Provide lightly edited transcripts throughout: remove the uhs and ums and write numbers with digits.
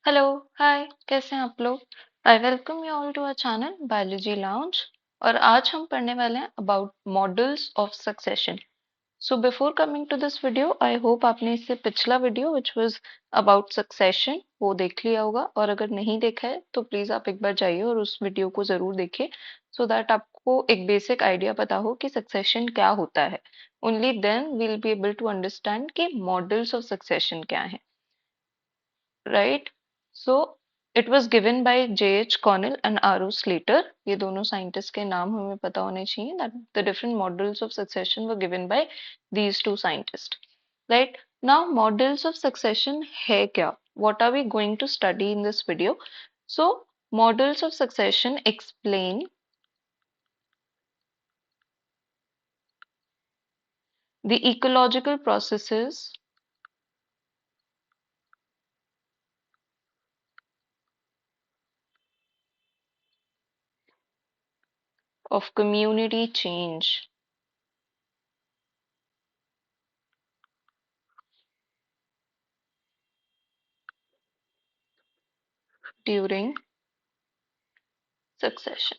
Hello hi, कैसे हैं आप लोग। I welcome you all to our channel biology lounge. और आज हम पढ़ने वाले हैं about models of succession. So before coming to this video, I hope आपने इससे पिछला video which was about succession वो देख लिया होगा, और अगर नहीं देखा है तो प्लीज आप एक बार जाइए और उस वीडियो को जरूर देखिए, सो दैट आपको एक बेसिक आइडिया पता हो कि सक्सेशन क्या होता है। Only then will be able to understand कि मॉडल्स ऑफ सक्सेशन क्या है, right. So it was given by J.H. Connell and R.O. Slatyer. ये दोनों साइंटिस्ट के नाम हमें पता होने चाहिए, that the different models of succession were given by these two scientist, right. Now models of succession है क्या, what are we going to study in this video? So models of succession explain the ecological processes of community change during succession।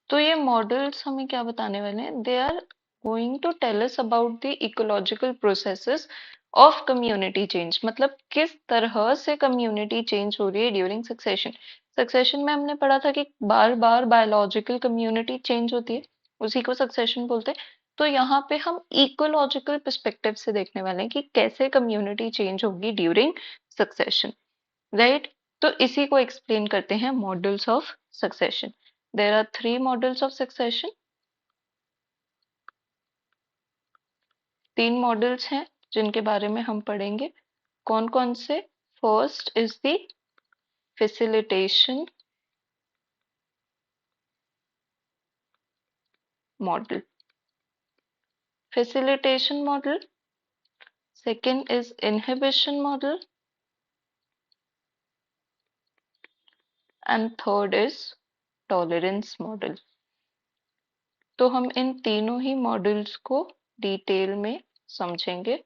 तो ये models हमें क्या बताने वाले हैं, they are going to tell us about the ecological processes of community change. मतलब किस तरह से कम्युनिटी चेंज हो रही है ड्यूरिंग सक्सेशन। सक्सेशन में हमने पढ़ा था कि बार बार बायोलॉजिकल कम्युनिटी चेंज होती है, उसी को सक्सेशन बोलते हैं। तो यहाँ पे हम इकोलॉजिकल पर्सपेक्टिव से देखने वाले हैं कि कैसे कम्युनिटी चेंज होगी ड्यूरिंग सक्सेशन, राइट। तो इसी को एक्सप्लेन करते हैं models of succession. There are three models of succession, तीन मॉडल्स हैं जिनके बारे में हम पढ़ेंगे। कौन कौन से? First is the facilitation model, facilitation model. Second is inhibition model and third is tolerance model. तो हम इन तीनों ही मॉडल्स को डिटेल में समझेंगे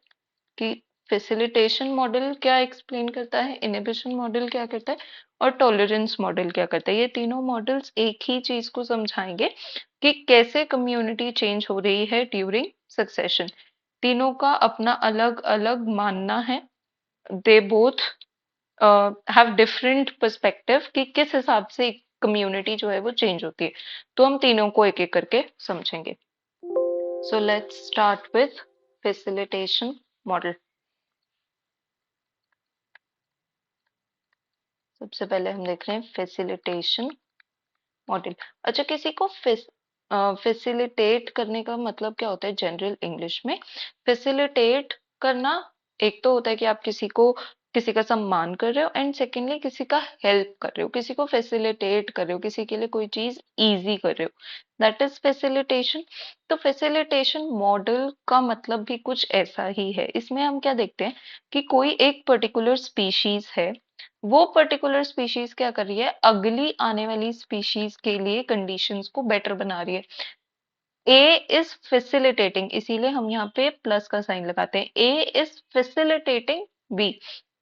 कि फैसिलिटेशन मॉडल क्या एक्सप्लेन करता है, इनहिबिशन मॉडल क्या करता है, और टॉलरेंस मॉडल क्या करता है। ये तीनों मॉडल्स एक ही चीज को समझाएंगे कि कैसे कम्युनिटी चेंज हो रही है ड्यूरिंग सक्सेशन। तीनों का अपना अलग अलग मानना है, they both have different perspective कि किस हिसाब से कम्युनिटी जो है वो चेंज होती है। तो हम तीनों को एक एक करके समझेंगे। So let's start with facilitation model. सबसे पहले हम देख रहे हैं फैसिलिटेशन मॉडल। अच्छा, किसी को फैसिलिटेट करने का मतलब क्या होता है जनरल इंग्लिश में? फैसिलिटेट करना एक तो होता है कि आप किसी को, किसी का सम्मान कर रहे हो, एंड सेकेंडली किसी का हेल्प कर रहे हो, किसी को फैसिलिटेट कर रहे हो, किसी के लिए कोई चीज इजी कर रहे हो, दैट इज फैसिलिटेशन। तो फैसिलिटेशन मॉडल का मतलब भी कुछ ऐसा ही है। इसमें हम क्या देखते हैं कि कोई एक पर्टिकुलर स्पीशीज है, वो पर्टिकुलर स्पीशीज क्या कर रही है, अगली आने वाली स्पीशीज के लिए कंडीशंस को बेटर बना रही है। ए इज फैसिलिटेटिंग, इसीलिए हम यहाँ पे प्लस का साइन लगाते हैं। ए इज फैसिलिटेटिंग बी,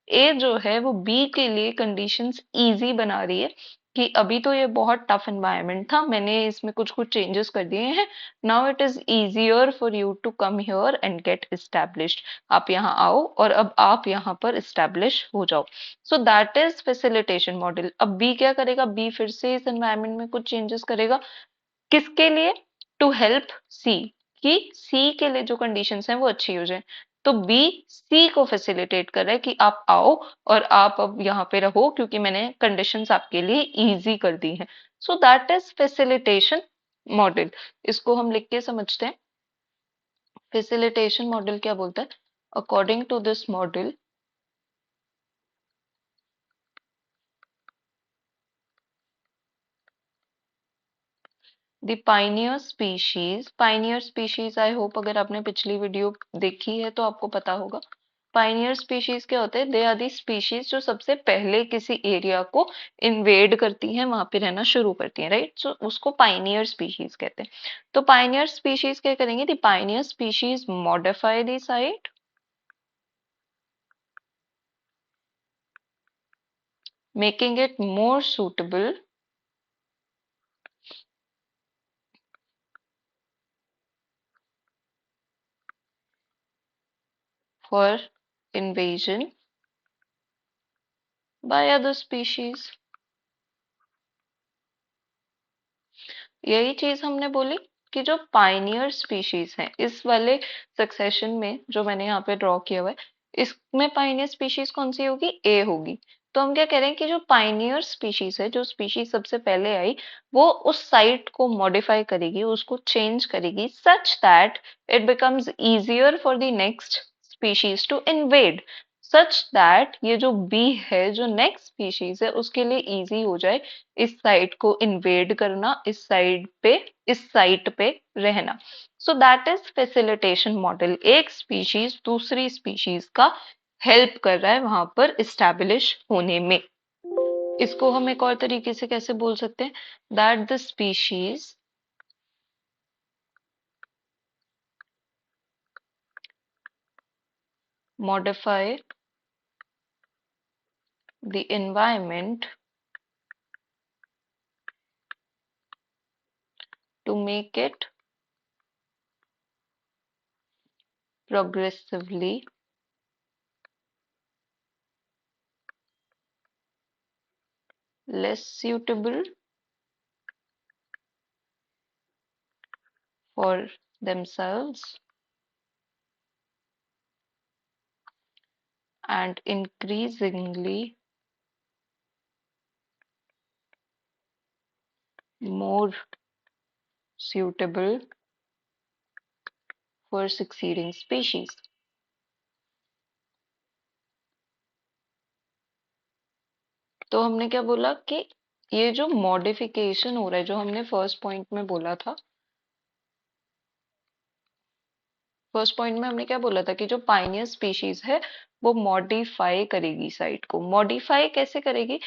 ए जो है वो बी के लिए कंडीशंस इजी बना रही है कि अभी तो ये बहुत टफ एनवायरनमेंट था, मैंने इसमें कुछ कुछ चेंजेस कर दिए हैं, now it is easier for you to come here and get established. आप यहाँ आओ और अब आप यहाँ पर एस्टैब्लिश हो जाओ। सो दैट इज फैसिलिटेशन मॉडल। अब बी क्या करेगा, बी फिर से इस एनवायरनमेंट में कुछ चेंजेस करेगा, किसके लिए? टू हेल्प सी, कि सी के लिए जो कंडीशंस हैं वो अच्छी हो जाए। तो बी सी को फैसिलिटेट कर रहा है कि आप आओ और आप अब यहाँ पे रहो क्योंकि मैंने कंडीशंस आपके लिए इजी कर दी हैं। सो दैट इज फैसिलिटेशन मॉडल। इसको हम लिख के समझते हैं। फैसिलिटेशन मॉडल क्या बोलता है? According to this model, the pioneer species, I hope अगर आपने पिछली वीडियो देखी है तो आपको पता होगा। पाइनियर स्पीशीज क्या होते हैं? दे आर दी स्पीशीज जो सबसे पहले किसी एरिया को इन्वेड करती हैं, वहां पे रहना शुरू करती हैं, राइट। सो उसको पाइनियर स्पीशीज कहते हैं। तो पाइनियर स्पीशीज क्या करेंगे? The pioneer species modify the site, making it more suitable for invasion by other species. यही चीज हमने बोली कि जो पाइनियर स्पीशीज हैं इस वाले सक्सेशन में जो मैंने यहाँ पे ड्रॉ किया हुआ है, इसमें पाइनियर स्पीशीज कौन सी होगी? ए होगी। तो हम क्या कह रहे हैं कि जो पाइनियर स्पीशीज है, जो स्पीशीज सबसे पहले आई, वो उस साइट को मॉडिफाई करेगी, उसको चेंज करेगी such that it becomes easier for the next species to invade, such that ये जो बी है, जो नेक्स्ट स्पीशीज है, उसके लिए इजी हो जाए इस साइट को इन्वेड करना, इस साइट पे रहना। सो दैट इज फैसिलिटेशन मॉडल। एक स्पीशीज दूसरी स्पीशीज का हेल्प कर रहा है वहां पर इस्टेब्लिश होने में। इसको हम एक और तरीके से कैसे बोल सकते हैं? That the species modify the environment to make it progressively less suitable for themselves and increasingly more suitable for succeeding species। तो हमने क्या बोला कि ये जो मॉडिफिकेशन हो रहा है, जो हमने फर्स्ट पॉइंट में बोला था, फर्स्ट पॉइंट में हमने क्या बोला था कि जो पाइनियर स्पीशीज है वो मॉडिफाई करेगी साइट को। मॉडिफाई कैसे करेगी?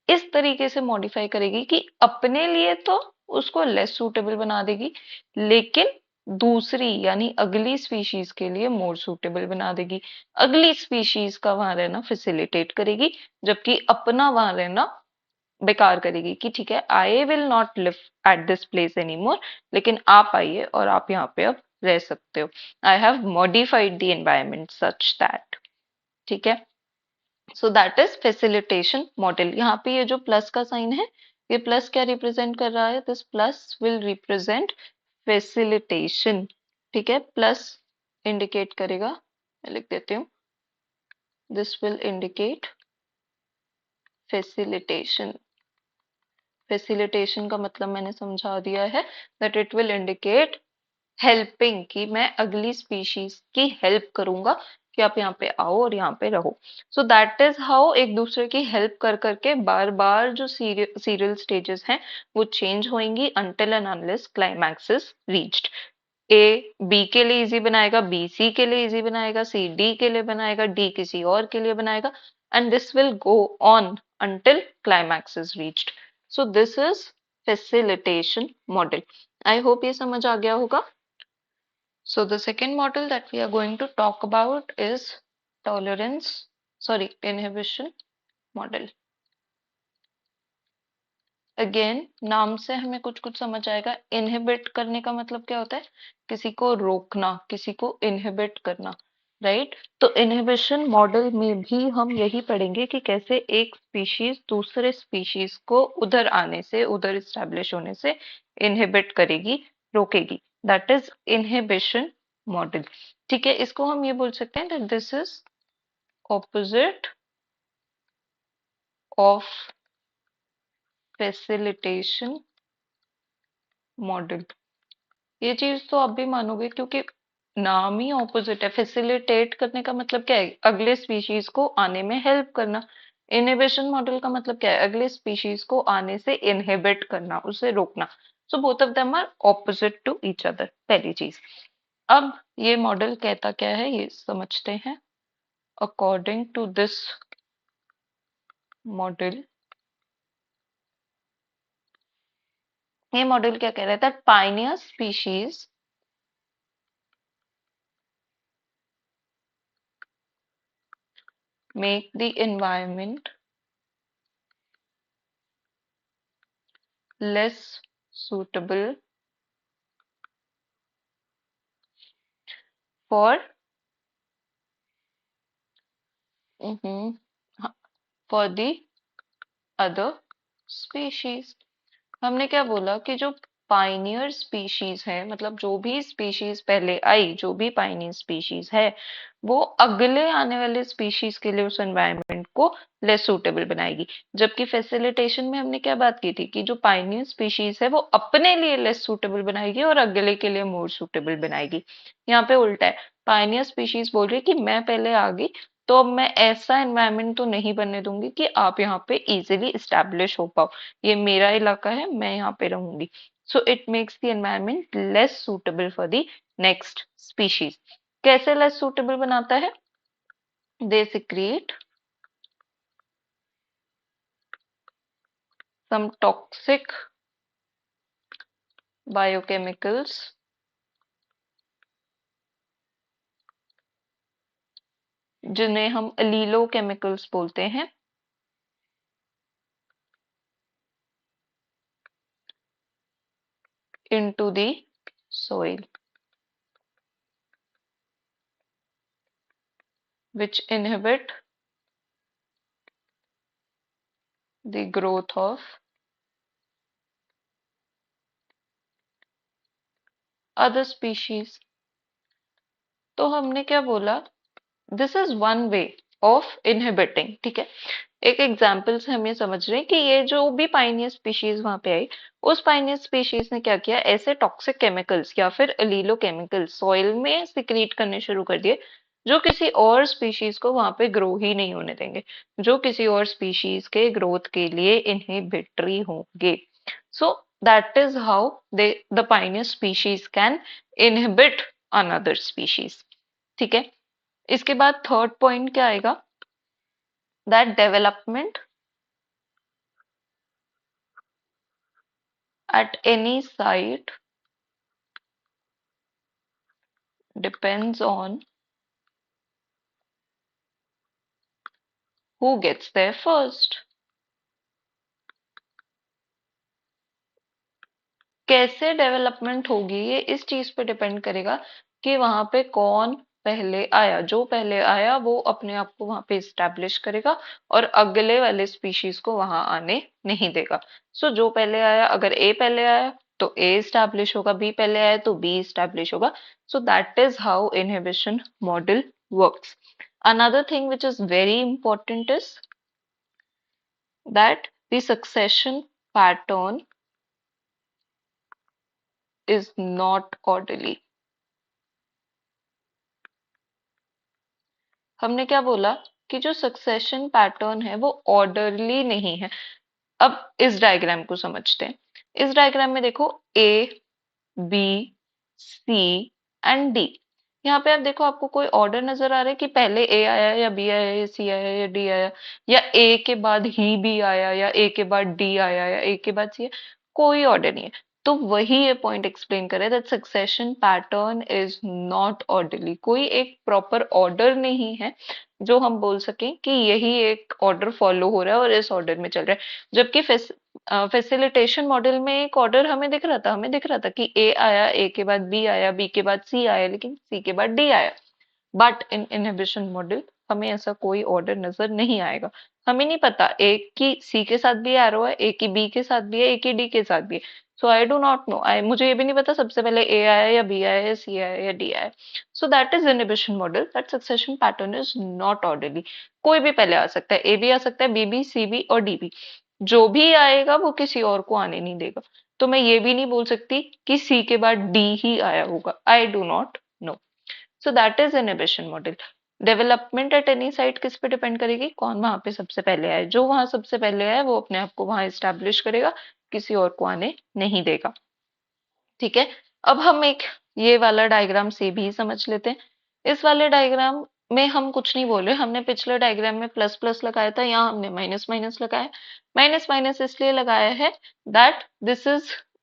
इस तरीके से मॉडिफाई करेगी कि अपने लिए तो उसको लेस सूटेबल बना देगी, लेकिन दूसरी यानी अगली स्पीशीज के लिए मोर सूटेबल बना देगी। अगली स्पीशीज का वहां रहना फैसिलिटेट करेगी, जबकि अपना वहां रहना बेकार करेगी कि ठीक है, I will not live at this place any more, लेकिन आप आइए और आप यहाँ पे अब रह सकते हो। I have modified the environment such that. ठीक है, so that is facilitation model. यहाँ पे ये जो प्लस का साइन है, ये प्लस क्या रिप्रेजेंट कर रहा है? This plus will represent facilitation. ठीक है, प्लस इंडिकेट करेगा, मैं लिख देती हूँ, this will indicate facilitation. Facilitation का मतलब मैंने समझा दिया है, that it will indicate helping, कि मैं अगली स्पीशीज की हेल्प करूंगा कि आप यहाँ पे आओ और यहाँ पे रहो। सो दैट इज हाउ एक दूसरे की हेल्प कर करके बार बार जो सीरियल स्टेजेस हैं वो चेंज होंगी until and unless climax is reached. A B के लिए इजी बनाएगा, बी सी के लिए इजी बनाएगा, सी डी के लिए बनाएगा, डी किसी और के लिए बनाएगा, and this will go on until climax is reached. So this is facilitation model. I hope ये समझ आ गया होगा। So the second model that we are going to talk about is inhibition model। Again नाम से हमें कुछ कुछ समझ आएगा। इनहिबिट करने का मतलब क्या होता है? किसी को रोकना, किसी को इनहिबिट करना, राइट? तो इनहिबिशन मॉडल में भी हम यही पढ़ेंगे कि कैसे एक स्पीशीज दूसरे स्पीशीज को उधर आने से, उधर इस्टेब्लिश होने से इनहिबिट करेगी, रोकेगी। That is inhibition model. ठीक है, इसको हम ये बोल सकते हैं that this is opposite of facilitation model. ये चीज तो आप भी मानोगे क्योंकि नाम ही ऑपोजिट है। फैसिलिटेट करने का मतलब क्या है? अगले स्पीशीज को आने में हेल्प करना। इनहिबिशन मॉडल का मतलब क्या है? अगले स्पीशीज को आने से इनहिबिट करना, उसे रोकना। So both of them are opposite to each other, पहली चीज। अब ये मॉडल कहता क्या है ये समझते हैं। अकॉर्डिंग टू दिस मॉडल, ये मॉडल क्या कह रहा था? Pioneer species make the environment less suitable for for the other species। हमने क्या बोला कि जो पाइनियर स्पीशीज है, मतलब जो भी स्पीशीज पहले आई, जो भी पाइनियर स्पीशीज है, वो अगले आने वाले स्पीशीज के लिए उस एनवायरनमेंट को लेस सूटेबल बनाएगी। जबकि फैसिलिटेशन में हमने क्या बात की थी कि जो पाइनियर स्पीशीज है वो अपने लिए लेस सूटेबल बनाएगी और अगले के लिए मोर सूटेबल बनाएगी। यहाँ पे उल्टा है, पाइनियर स्पीशीज बोल रही है कि मैं पहले आ गई, तो अब मैं ऐसा एनवायरनमेंट तो नहीं बनने दूंगी कि आप यहाँ पे इजिली इस्टेब्लिश हो पाओ। ये मेरा इलाका है, मैं यहाँ पे रहूंगी। So it makes the environment less suitable for the next species. कैसे लेस सूटेबल बनाता है? दे सिक्रिएट सम टॉक्सिक बायोकेमिकल्स जिन्हें हम अलीलो केमिकल्स बोलते हैं, into the soil, which inhibit the growth of other species। तो हमने क्या बोला, this is one way of inhibiting, ठीक है। एक एग्जाम्पल से हम ये समझ रहे हैं कि ये जो भी पाइनियर स्पीशीज वहां पे आई, उस पाइनियर स्पीशीज ने क्या किया, ऐसे टॉक्सिक केमिकल्स या फिर अलीलो केमिकल्स सॉइल में सिक्रीट करने शुरू कर दिए जो किसी और स्पीशीज को वहां पे ग्रो ही नहीं होने देंगे, जो किसी और स्पीशीज के ग्रोथ के लिए इनहिबिटरी होंगे। सो that is how they the pioneer species can inhibit another species, ठीक है। इसके बाद थर्ड पॉइंट क्या आएगा, that development at any site depends on who gets there first। कैसे डेवलपमेंट होगी ये इस चीज पे डिपेंड करेगा कि वहां पे कौन पहले आया। जो पहले आया वो अपने आप को वहां पे इस्टेब्लिश करेगा और अगले वाले स्पीशीज को वहां आने नहीं देगा। सो जो पहले आया, अगर ए पहले आया तो ए इस्टेब्लिश होगा, बी पहले आया तो बी इस्टेब्लिश होगा। सो that is how inhibition model works. Another thing which is very important is that the succession pattern is not orderly। हमने क्या बोला कि जो सक्सेशन पैटर्न है वो ऑर्डरली नहीं है। अब इस डायग्राम को समझते हैं। इस डायग्राम में देखो ए, बी, सी एंड डी। यहाँ पे आप देखो, आपको कोई ऑर्डर नजर आ रहा है कि पहले ए आया या बी आया या सी आया या डी आया, या ए के बाद ही बी आया या ए के बाद डी आया या ए के बाद सी आया? कोई ऑर्डर नहीं है। तो वही ये पॉइंट एक्सप्लेन करे that succession pattern is not orderly. कोई एक प्रॉपर ऑर्डर नहीं है जो हम बोल सकें कि यही एक ऑर्डर फॉलो हो रहा है और इस ऑर्डर में चल रहा है। जबकि फैसिलिटेशन मॉडल में एक ऑर्डर हमें दिख रहा था, हमें दिख रहा था कि ए आया, ए के बाद बी आया, बी के बाद सी आया, लेकिन सी के बाद डी आया। बट इन इनहिबिशन मॉडल हमें ऐसा कोई ऑर्डर नजर नहीं आएगा। हमें नहीं पता ए की सी के साथ भी एरो है, ए की बी के साथ भी है, ए की डी के साथ भी है। सो आई डू नॉट नो, आई मुझे ये भी नहीं पता सबसे पहले ए आया या बी आया या सी आया या डी आया। सो that is inhibition model, that succession pattern is not orderly. कोई भी पहले आ सकता है, ए भी आ सकता है, बी भी, सी भी और डी भी। जो भी आएगा वो किसी और को आने नहीं देगा। तो मैं ये भी नहीं बोल सकती कि सी के बाद डी ही आया होगा, I do not know. So that is inhibition model. Development at any site किस पे डिपेंड करेगी, कौन वहां पे सबसे पहले आए। जो वहां सबसे पहले आए वो अपने आप को वहां इस्टेब्लिश करेगा, किसी और को आने नहीं देगा, ठीक है। अब हम एक ये वाला डायग्राम से भी समझ लेते हैं। इस वाले डायग्राम में हम कुछ नहीं बोल रहे, हमने पिछले डायग्राम में प्लस प्लस लगाया था, यहाँ हमने माइनस माइनस लगाया। माइनस माइनस इसलिए लगाया है that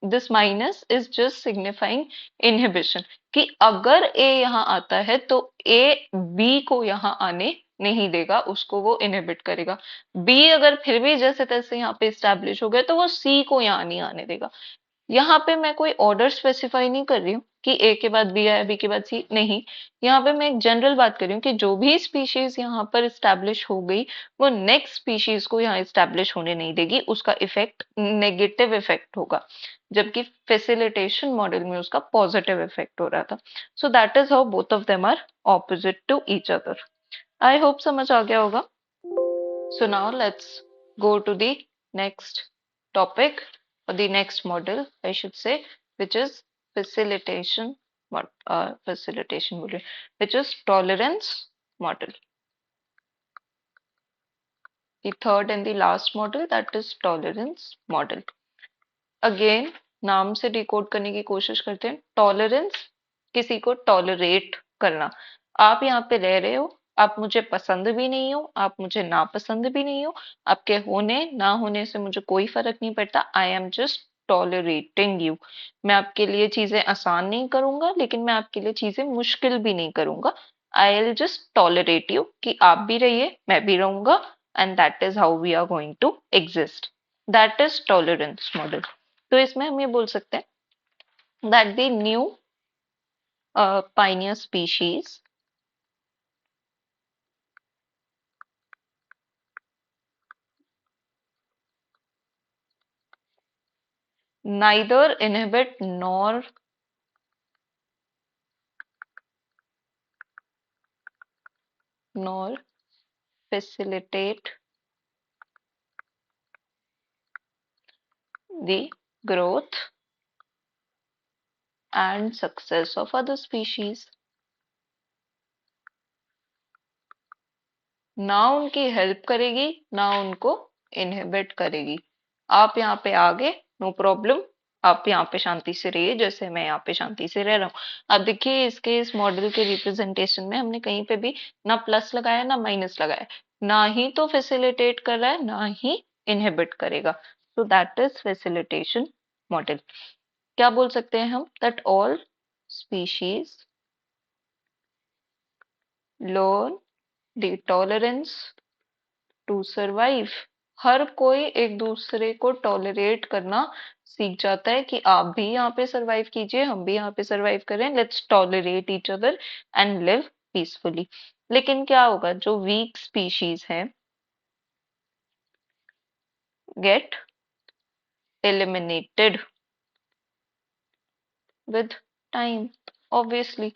this minus is just signifying inhibition, कि अगर ए यहाँ आता है तो ए बी को यहाँ आने नहीं देगा, उसको वो इनहिबिट करेगा। बी अगर फिर भी जैसे तैसे यहाँ पे स्टैब्लिश हो गया तो वो सी को यहाँ नहीं आने देगा। यहाँ पे मैं कोई ऑर्डर स्पेसिफाई नहीं कर रही हूँ कि ए के बाद बी आया, बी के बाद सी, नहीं। यहाँ पे मैं एक जनरल बात कर रही हूँ कि जो भी स्पीशीज यहाँ पर स्टैब्लिश हो गई वो नेक्स्ट स्पीशीज को यहाँ स्टैब्लिश होने नहीं देगी, उसका इफेक्ट नेगेटिव इफेक्ट होगा, जबकि फैसिलिटेशन मॉडल में उसका पॉजिटिव इफेक्ट हो रहा था। So that is how both of them are opposite to each other. I hope समझ आ गया होगा। So now let's go to the next topic, or the next model, I should say, which is facilitation. What facilitation model, which is tolerance model. The third and the last model, that is tolerance model. Again, नाम से decode करने की कोशिश करते हैं। Tolerance, किसी को tolerate करना। आप यहाँ पे रह रहे हो, आप मुझे पसंद भी नहीं हो, आप मुझे नापसंद भी नहीं हो, आपके होने ना होने से मुझे कोई फर्क नहीं पड़ता। I am just tolerating you. मैं आपके लिए चीजें आसान नहीं करूंगा, लेकिन मैं आपके लिए चीजें मुश्किल भी नहीं करूंगा। I will just tolerate you कि आप भी रहिए, मैं भी रहूंगा, and that is how we are going to exist. That is tolerance model. तो इसमें हम ये बोल सकते हैं that the new pioneer species neither inhibit nor facilitate the growth and success of other species। ना उनकी हेल्प करेगी, ना उनको इनहिबिट करेगी। आप यहाँ पे आ गए, नो प्रॉब्लम, आप यहाँ पे शांति से रहिए जैसे मैं यहाँ पे शांति से रह रहा हूँ। अब देखिए इसके इस मॉडल के रिप्रेजेंटेशन में हमने कहीं पे भी ना प्लस लगाया ना माइनस लगाया, ना ही तो फैसिलिटेट कर रहा है ना ही इनहिबिट करेगा। So that is facilitation model. क्या बोल सकते हैं हम? That all species learn the tolerance to survive. हर कोई एक दूसरे को टॉलरेट करना सीख जाता है कि आप भी यहाँ पे सरवाइव कीजिए, हम भी यहाँ पे सरवाइव करें, let's tolerate each other and live peacefully. लेकिन क्या होगा, जो वीक स्पीशीज है get eliminated with time. Obviously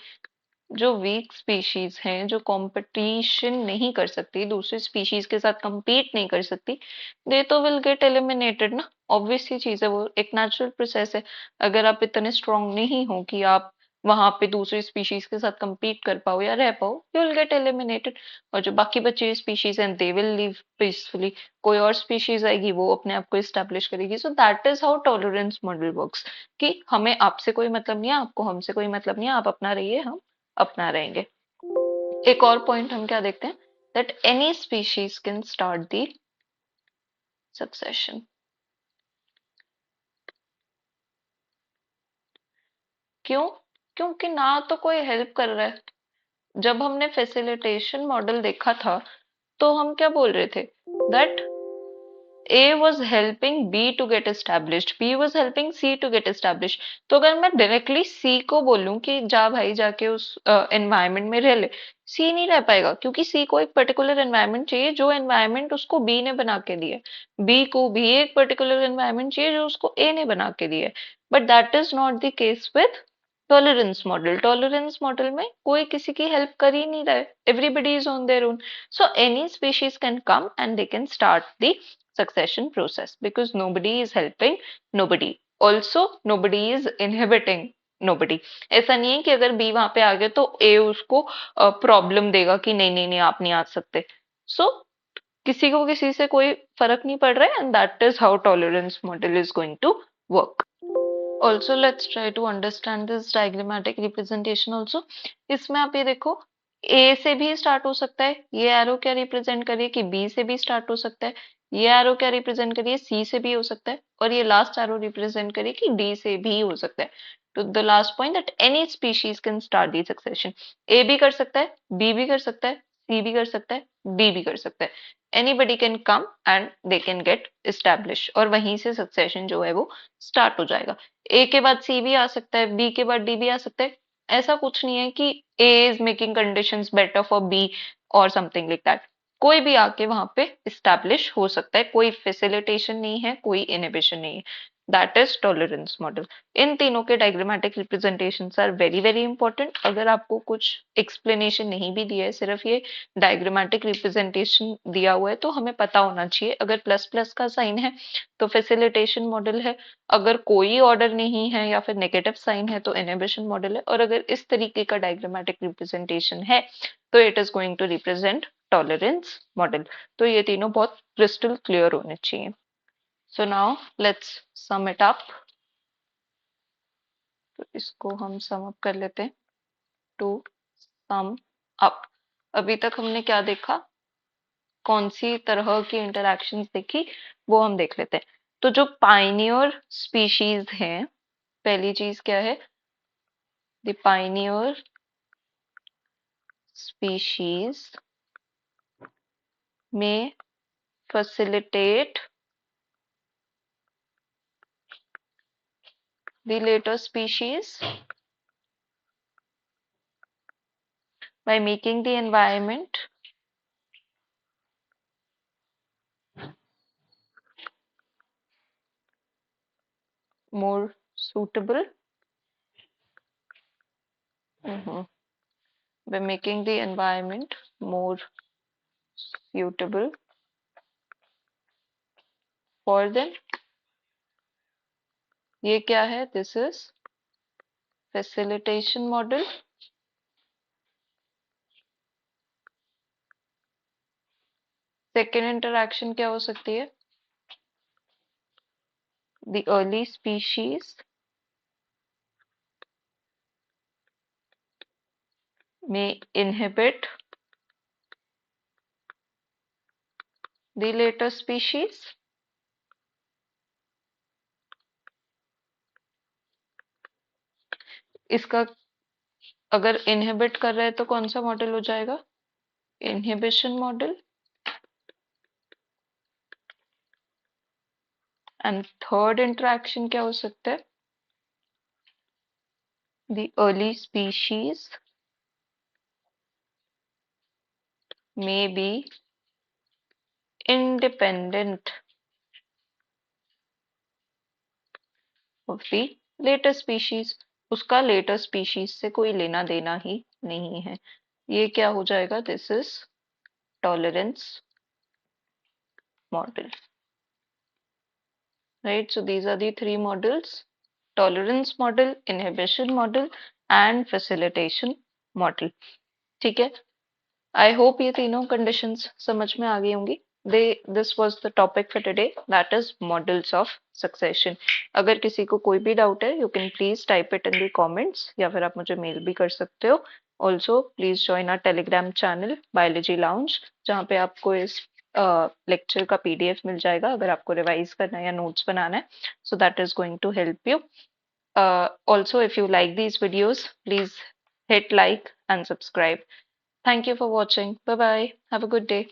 जो वीक स्पीशीज हैं, जो कंपटीशन नहीं कर सकती, दूसरी स्पीशीज के साथ compete नहीं कर सकती, दे तो विल गेट एलिमिनेटेड ना। ऑब्वियस सी चीज है, वो एक नेचुरल प्रोसेस है। अगर आप इतने स्ट्रांग नहीं हो कि आप वहां पे दूसरी स्पीशीज के साथ compete कर पाओ या रह पाओ, यू विल गेट एलिमिनेटेड। और जो बाकी बची हुई स्पीशीज हैं दे विल लिव पीसफुली। कोई और स्पीशीज आएगी, वो अपने आप को एस्टेब्लिश करेगी। सो that is how tolerance model works, कि हमें आपसे कोई मतलब नहीं है, आपको हमसे कोई मतलब नहीं है, आप अपना रहिए, हम अपना रहेंगे। एक और पॉइंट हम क्या देखते हैं, that any species can start the succession. क्यों? क्योंकि ना तो कोई हेल्प कर रहा है। जब हमने फैसिलिटेशन मॉडल देखा था तो हम क्या बोल रहे थे, that A was helping B to get established, B was helping C to get established। तो अगर मैं डायरेक्टली C को बोलूं कि जा भाई जाके उस एनवायरनमेंट में रह ले, C नहीं रह पाएगा, क्योंकि C को एक पर्टिकुलर एनवायरनमेंट चाहिए जो एनवायरनमेंट उसको B ने बना के दिया है। B को भी एक पर्टिकुलर एनवायरनमेंट चाहिए जो उसको A ने बना के दिया है। But that is not the case with tolerance model. Tolerance model में कोई किसी की हेल्प कर ही नहीं रहा है, everybody is on their own. So any species can come and they can start the succession process because nobody is helping nobody, also nobody is inhibiting nobody। ऐसा नहीं है कि अगर बी वहां पे आ गया तो ए उसको प्रॉब्लम देगा कि नहीं नहीं नहीं आप नहीं आ सकते। सो किसी को किसी से कोई फर्क नहीं पड़ रहा है, and that is how tolerance model is going to work. Also let's try to understand this diagrammatic representation also। इसमें आप ये देखो, A से भी स्टार्ट हो सकता है, ये एरो क्या रिप्रेजेंट करिए कि B से भी स्टार्ट हो सकता है, ये एरो क्या रिप्रेजेंट करिए C से भी हो सकता है, और ये लास्ट एरो रिप्रेजेंट करिए कि D से भी हो सकता है। तो the last point that any species can start the succession. A भी कर सकता है, B भी कर सकता है, सी भी कर सकता है, डी भी कर सकता है। Anybody can come and they can get establish, और वहीं से सक्सेशन जो है वो स्टार्ट हो जाएगा। ए के बाद सी भी आ सकता है, बी के बाद डी भी आ सकता है। ऐसा कुछ नहीं है कि A is making conditions better for B और समथिंग लाइक दैट। कोई भी आके वहां पे इस्टेब्लिश हो सकता है, कोई फैसिलिटेशन नहीं है, कोई इनहिबिशन नहीं है। That is tolerance model. इन तीनों के diagrammatic representation are very very important. अगर आपको कुछ एक्सप्लेनेशन नहीं भी दिया है, सिर्फ ये डायग्रामेटिक रिप्रेजेंटेशन दिया हुआ है, तो हमें पता होना चाहिए। अगर प्लस प्लस का साइन है तो फैसिलिटेशन मॉडल है, अगर कोई ऑर्डर नहीं है या फिर नेगेटिव साइन है तो इनहिबिशन मॉडल है, और अगर इस तरीके का डायग्रामेटिक रिप्रेजेंटेशन है तो it is going to represent tolerance model. तो ये तीनों बहुत क्रिस्टल क्लियर होने चाहिए। So now let's sum it up. तो इसको हम सम अप कर लेते हैं। टू सम अप, अभी तक हमने क्या देखा, कौन सी तरह की इंटरैक्शंस देखी, वो हम देख लेते हैं। तो जो पाइनियर स्पीशीज हैं, पहली चीज क्या है, द पाइनियर स्पीशीज में facilitate the later species by making the environment more suitable. Mhm. By making the environment more suitable for them. ये क्या है, this is facilitation model. Second interaction क्या हो सकती है, the early species may inhibit the later species. इसका अगर inhibit कर रहे हैं तो कौन सा मॉडल हो जाएगा, inhibition model. And third interaction क्या हो सकता है, the early species may be independent of the later species। उसका later species से कोई लेना देना ही नहीं है। ये क्या हो जाएगा, this is tolerance model, right? So these are the three models: tolerance model, inhibition model and facilitation model। ठीक है, आई होप ये तीनों कंडीशंस समझ में आ गई होंगी। दे this was the topic for today, that is models of succession. अगर किसी को कोई भी डाउट है, you can please type it in the comments, या फिर आप मुझे मेल भी कर सकते हो। Also please join our Telegram channel biology Lounge, जहाँ पे आपको इस लेक्चर का पीडीएफ मिल जाएगा अगर आपको रिवाइज करना है या नोट्स बनाना है। So that is going to help you. Also, if you like these videos, please hit like and subscribe. Thank you for watching. Bye bye. Have a good day.